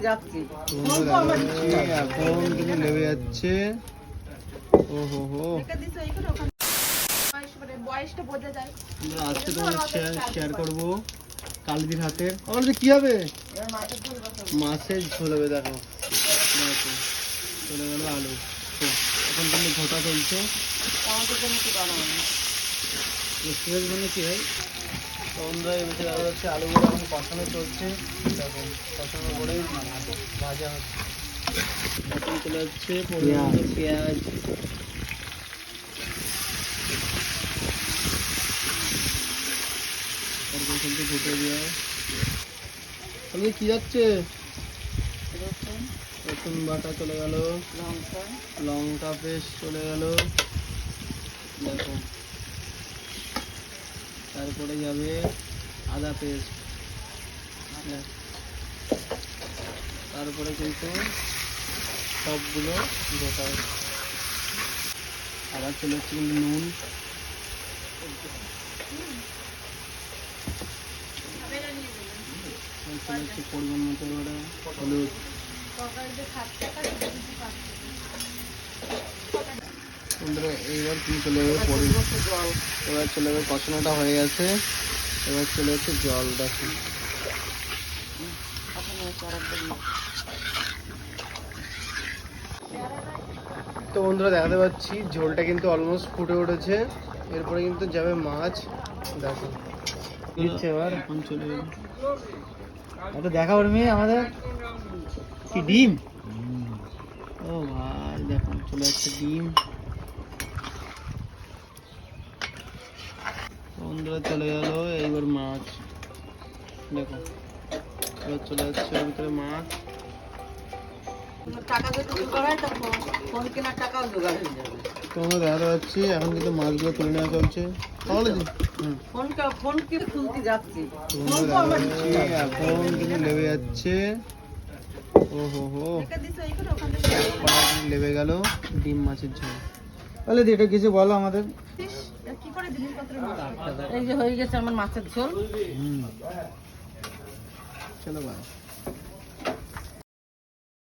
যাচ্ছে এখন কিন্তু লেবে যাচ্ছে। ওহো হো, আজকে তোমার শেয়ার করবো কালবির হাতের। আমাদের কি হবে? মাছের ঝোল হবে। দেখো দেখো চলে গেল আলু। তো এখন কিন্তু ঘোটা চলছে। মানে কি হয় তোমরা এসে দেখা যাচ্ছে আলুগুলো এখন কষানো চলছে। দেখো কষানো করে ভাজা হচ্ছে। এখন চলে যাচ্ছে পেঁয়াজ, তারপর কিন্তু ঘুটে দেওয়া। তাহলে কি যাচ্ছে? রসুন বাটা চলে গেল, লঙ্কা পেস্ট চলে গেল। দেখো তারপরে যাবে আদা পেস্ট, তারপরে কিন্তু সবগুলো গোটা। আবার চলে যাচ্ছে কিন্তু নুন, চলে যাচ্ছে পরিমাণ মতো হলুদ। এইবার তুমি চলে যাবে এবার চলে যাবে কষানোটা হয়ে গেছে। এবার চলে যাচ্ছে জল। দেখো তো বন্ধুরা দেখাতে পাচ্ছি ঝোলটা কিন্তু অলমোস্ট ফুটে উঠেছে। এরপরে কিন্তু যাবে মাছ। দেখো দিচ্ছে এবার। এখন চলে যাবে এটা দেখা উঠবে আমাদের কি ডিম। ও ভাই দেখো চলে যাচ্ছে ডিম। বন্ধুরা চলে গেল এইবার মাছ। দেখো এবার চলে যাচ্ছে ওর ভিতরে মাছ। তোমরা দেখা যাচ্ছে এখন কিন্তু মাছগুলো তুলে নেওয়া চলছে। এখন কিন্তু লেবে যাচ্ছে। ওহো হো, লেবে গেল ডিম মাছের ঝোল। তাহলে এটা কিছু বলো আমাদের। এই যে হয়ে গেছে আমার মাছের ঝোল। চলো ভাই।